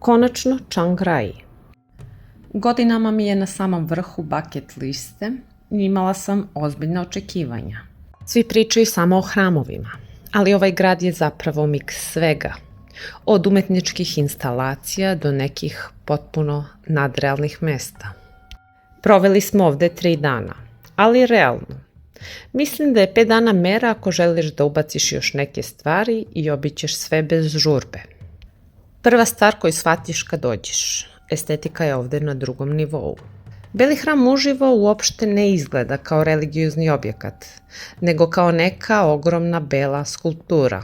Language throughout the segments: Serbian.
Konačno Chiang Rai. Godinama mi je na samom vrhu bucket liste i imala sam ozbiljna očekivanja. Svi pričaju samo o hramovima, ali ovaj grad je zapravo miks svega. Od umetničkih instalacija do nekih potpuno nadrealnih mesta. Proveli smo ovde 3 dana, ali realno. Mislim da je 5 dana mera ako želiš da ubaciš još neke stvari i obićeš sve bez žurbe. Prva stvar koju shvatiš kad dođeš, estetika je ovde na drugom nivou. Beli hram uživo uopšte ne izgleda kao religiozni objekat, nego kao neka ogromna bela skulptura.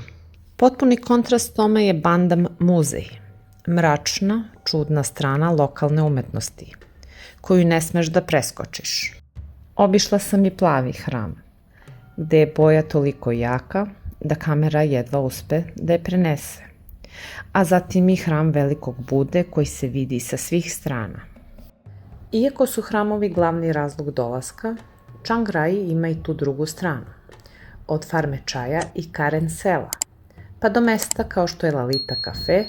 Potpuni kontrast tome je Bandam muzej, mračna, čudna strana lokalne umetnosti, koju ne smeš da preskočiš. Obišla sam i plavi hram, gde je boja toliko jaka da kamera jedva uspe da je prenese. A zatim i hram velikog Bude koji se vidi sa svih strana. Iako su hramovi glavni razlog dolaska, Chiang Rai ima i tu drugu stranu, od farme čaja i Karen sela, pa do mesta kao što je Lalita kafe,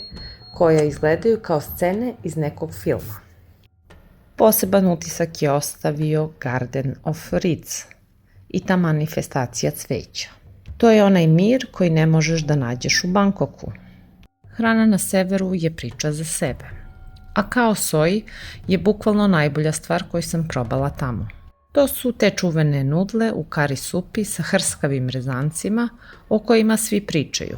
koja izgledaju kao scene iz nekog filma. Poseban utisak je ostavio Garden of Reeds i ta manifestacija cveća. To je onaj mir koji ne možeš da nađeš u Bangkoku. Hrana na severu je priča za sebe, a kao soj je bukvalno najbolja stvar koju sam probala tamo. To su te čuvene nudle u kari supi sa hrskavim rezancima o kojima svi pričaju.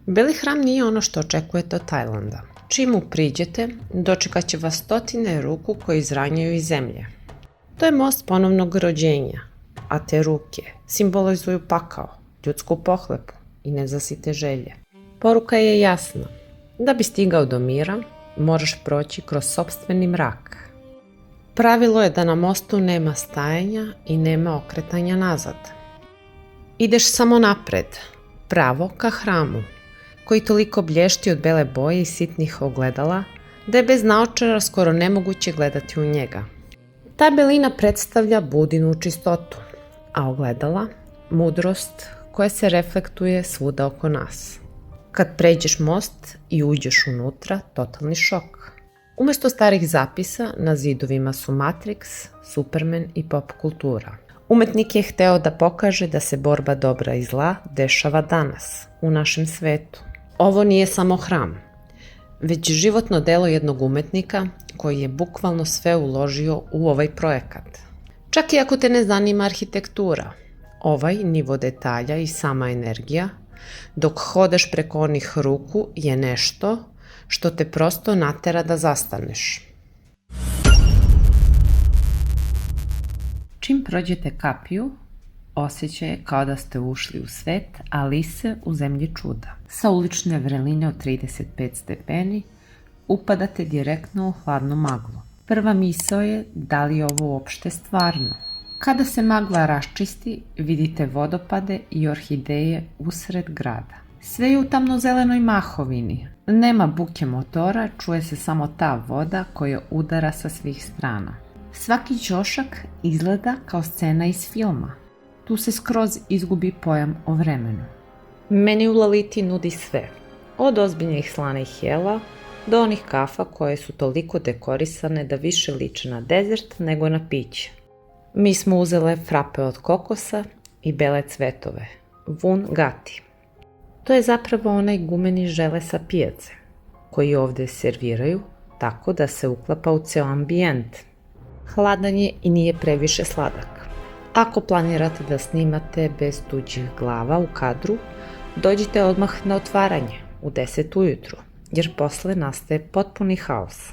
Beli hram nije ono što očekujete od Tajlanda. Čim mu priđete, dočekat će vas stotine ruku koje izranjaju iz zemlje. To je most ponovnog rođenja, a te ruke simbolizuju pakao, ljudsku pohlepu i nezasite želje. Poruka je jasna. Da bi stigao do mira, moraš proći kroz sopstveni mrak. Pravilo je da na mostu nema stajanja i nema okretanja nazad. Ideš samo napred, pravo ka hramu, koji toliko blješti od bele boje i sitnih ogledala, da je bez naočara skoro nemoguće gledati u njega. Ta belina predstavlja Budinu čistotu, a ogledala mudrost koja se reflektuje svuda oko nas. Kad pređeš most i uđeš unutra, totalni šok. Umesto starih zapisa, na zidovima su Matrix, Superman i pop kultura. Umetnik je hteo da pokaže da se borba dobra i zla dešava danas, u našem svetu. Ovo nije samo hram, već životno delo jednog umetnika koji je bukvalno sve uložio u ovaj projekat. Čak i ako te ne zanima arhitektura, ovaj nivo detalja i sama energija, dok hodaš preko onih ruku, je nešto što te prosto natera da zastaneš. Čim prođete kapiju, osjećaj je kao da ste ušli u svet Alice u zemlji čuda. Sa ulične vreline od 35 stepeni upadate direktno u hladnu maglu. Prva misao je da li je ovo uopšte stvarno. Kada se magla raščisti, vidite vodopade i orhideje usred grada. Sve je u tamnozelenoj mahovini. Nema buke motora, čuje se samo ta voda koja udara sa svih strana. Svaki ćošak izgleda kao scena iz filma. Tu se skroz izgubi pojam o vremenu. Meni u Laliti nudi sve, od ozbiljnih slanih jela do onih kafa koje su toliko dekorisane da više liče na dezert nego na piće. Mi smo uzele frape od kokosa i bele cvetove, vun gati. To je zapravo onaj gumeni žele sa pijace, koji ovde serviraju tako da se uklapa u ceo ambijent. Hladan je i nije previše sladak. Ako planirate da snimate bez tuđih glava u kadru, dođite odmah na otvaranje u 10 ujutru jer posle nastaje potpuni haos.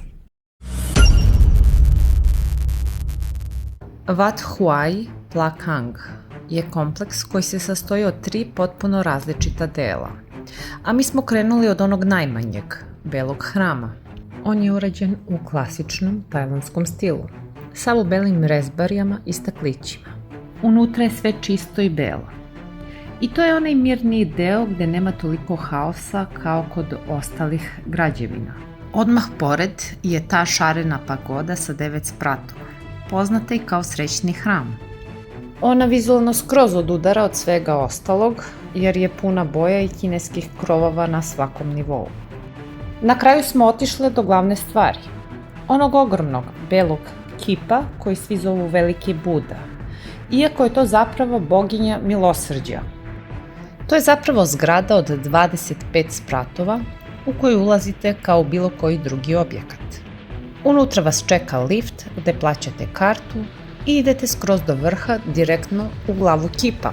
Wat Huai Plakang je kompleks koji se sastoji od 3 potpuno različita dela, a mi smo krenuli od onog najmanjeg, belog hrama. On je urađen u klasičnom tajlandskom stilu, sav u belim rezbarijama i staklićima. Unutra je sve čisto i belo. I to je onaj mirniji deo gde nema toliko haosa kao kod ostalih građevina. Odmah pored je ta šarena pagoda sa 9 spratova, poznata i kao srećni hram. Ona vizualno skroz odudara od svega ostalog, jer je puna boja i kineskih krovova na svakom nivou. Na kraju smo otišle do glavne stvari, onog ogromnog belog kipa koji svi zovu Veliki Buda, iako je to zapravo boginja milosrđa. To je zapravo zgrada od 25 spratova u koju ulazite kao u bilo koji drugi objekat. Unutra vas čeka lift gde plaćate kartu i idete skroz do vrha direktno u glavu kipa.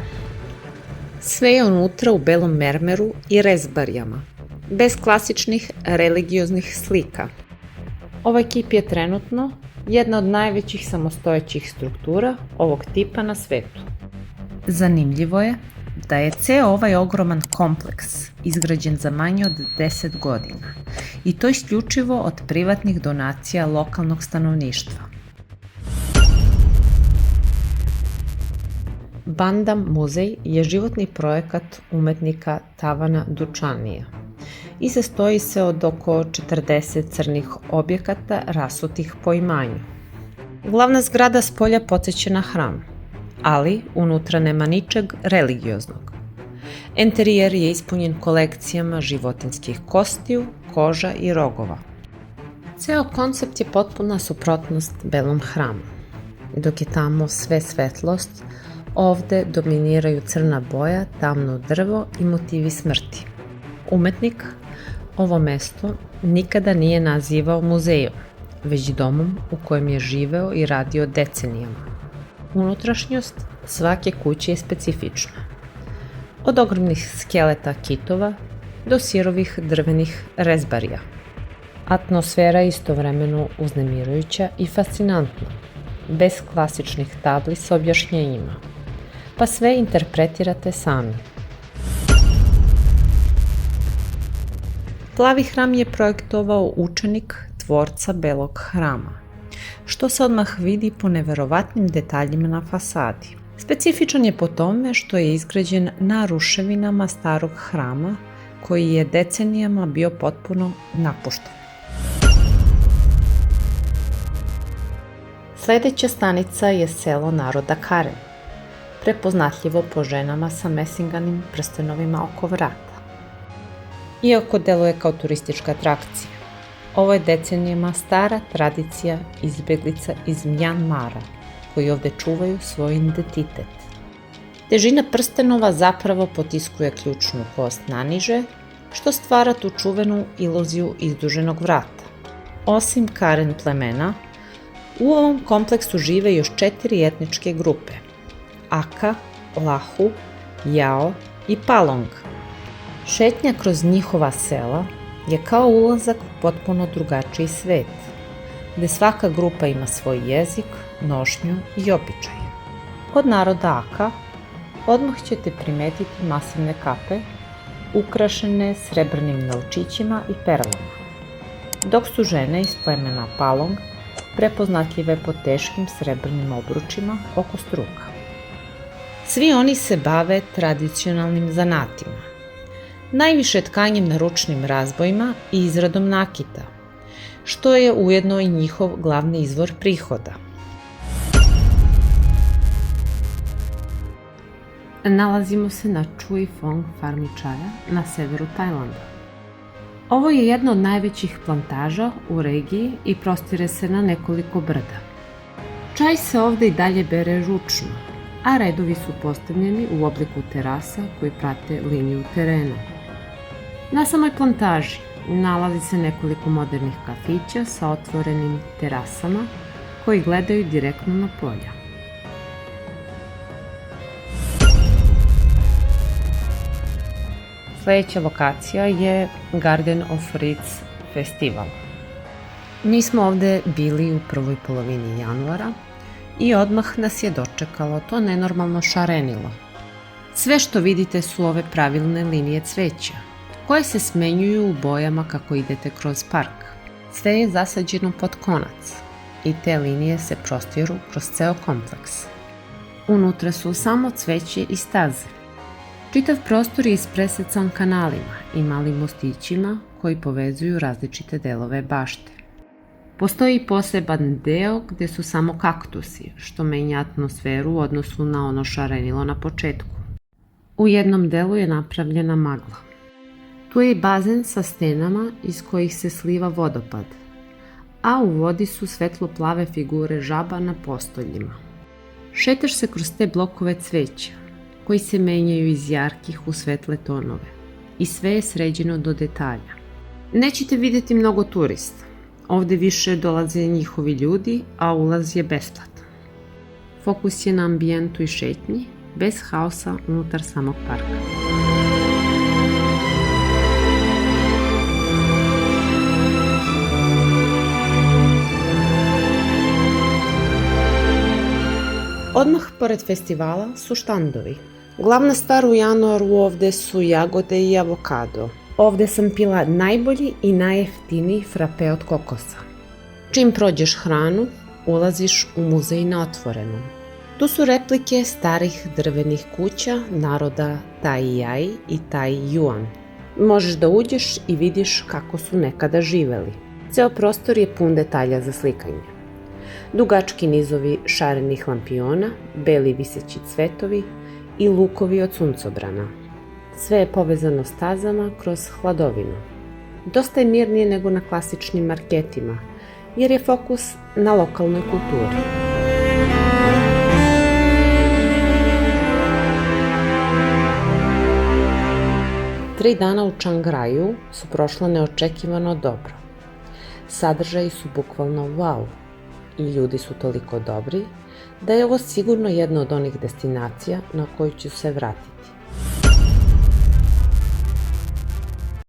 Sve je unutra u belom mermeru i rezbarijama, bez klasičnih religioznih slika. Ovaj kip je trenutno jedna od najvećih samostojećih struktura ovog tipa na svetu. Zanimljivo je da je ceo ovaj ogroman kompleks izgrađen za manje od 10 godina i to isključivo od privatnih donacija lokalnog stanovništva. Bandam muzej je životni projekat umetnika Tavana Dučanija i sastoji se od oko 40 crnih objekata rasutih po imanju. Glavna zgrada spolja podseća na hram, ali unutra nema ničeg religioznog. Enterijer je ispunjen kolekcijama životinjskih kostiju, koža i rogova. Ceo koncept je potpuna suprotnost belom hramu. Dok je tamo sve svetlost, ovde dominiraju crna boja, tamno drvo i motivi smrti. Umetnik ovo mesto nikada nije nazivao muzejom, već domom u kojem je živeo i radio decenijama. Unutrašnjost svake kuće je specifična. Od ogromnih skeleta kitova do sirovih drvenih rezbarija. Atmosfera je istovremeno uznemirujuća i fascinantna, bez klasičnih tabli sa objašnjenjima, pa sve interpretirate sami. Plavi hram je projektovao učenik tvorca belog hrama, što se odmah vidi po neverovatnim detaljima na fasadi. Specifičan je po tome što je izgrađen na ruševinama starog hrama koji je decenijama bio potpuno napušten. Sledeća stanica je selo naroda Karen, prepoznatljivo po ženama sa mesinganim prstenovima oko vrata. Iako deluje kao turistička atrakcija, ovo je decenijama stara tradicija izbeglica iz Mjanmara, koji ovde čuvaju svoj identitet. Težina prstenova zapravo potiskuje ključnu kost naniže, što stvara tu čuvenu iluziju izduženog vrata. Osim Karen plemena, u ovom kompleksu žive još 4 etničke grupe: Aka, Lahu, Jao i Palong. Šetnja kroz njihova sela je kao ulazak u potpuno drugačiji svet, gde svaka grupa ima svoj jezik, nošnju i običaje. Od naroda Aka odmah ćete primetiti masivne kape, ukrašene srebrnim naučićima i perlama, dok su žene iz plemena Palong prepoznatljive po teškim srebrnim obručima oko struka. Svi oni se bave tradicionalnim zanatima, najviše tkanjem na ručnim razbojima i izradom nakita, što je ujedno i njihov glavni izvor prihoda. Nalazimo se na Chui Phong farmi čaja na severu Tajlanda. Ovo je jedna od najvećih plantaža u regiji i prostire se na nekoliko brda. Čaj se ovde i dalje bere ručno, a redovi su postavljeni u obliku terasa koji prate liniju terena. Na samoj plantaži nalazi se nekoliko modernih kafića sa otvorenim terasama koji gledaju direktno na polja. Sljedeća lokacija je Garden of Reeds festival. Mi smo ovdje bili u prvoj polovini januara i odmah nas je dočekalo to nenormalno šarenilo. Sve što vidite su ove pravilne linije cveća, koje se smenjuju u bojama kako idete kroz park. Sve je zasađeno pod konac i te linije se prostiru kroz ceo kompleks. Unutra su samo cveće i staze. Čitav prostor je ispresecan kanalima i malim mostićima koji povezuju različite delove bašte. Postoji poseban deo gdje su samo kaktusi, što menja atmosferu u odnosu na ono šarenilo na početku. U jednom delu je napravljena magla. Tu je i bazen sa stenama iz kojih se sliva vodopad, a u vodi su svetlo-plave figure žaba na postoljima. Šetaš se kroz te blokove cveća, koji se menjaju iz jarkih u svetle tonove i sve je sređeno do detalja. Nećete vidjeti mnogo turista. Ovdje više dolaze njihovi ljudi, a ulaz je besplatan. Fokus je na ambijentu i šetnji, bez haosa unutar samog parka. Odmah pored festivala su štandovi. Glavna stvar u januaru ovdje su jagode i avokado. Ovdje sam pila najbolji i najjeftiniji frape od kokosa. Čim prođeš hranu, ulaziš u muzej na otvorenom. Tu su replike starih drvenih kuća naroda Tai i Tai Yuan. Možeš da uđeš i vidiš kako su nekada živeli. Ceo prostor je pun detalja za slikanje. Dugački nizovi šarenih lampiona, beli viseći cvetovi i lukovi od suncobrana. Sve je povezano stazama kroz hladovinu. Dosta je mirnije nego na klasičnim marketima, jer je fokus na lokalnoj kulturi. Tri dana u Chiang Raju su prošla neočekivano dobro. Sadržaji su bukvalno wow i ljudi su toliko dobri da je ovo sigurno jedna od onih destinacija na koju ću se vratiti.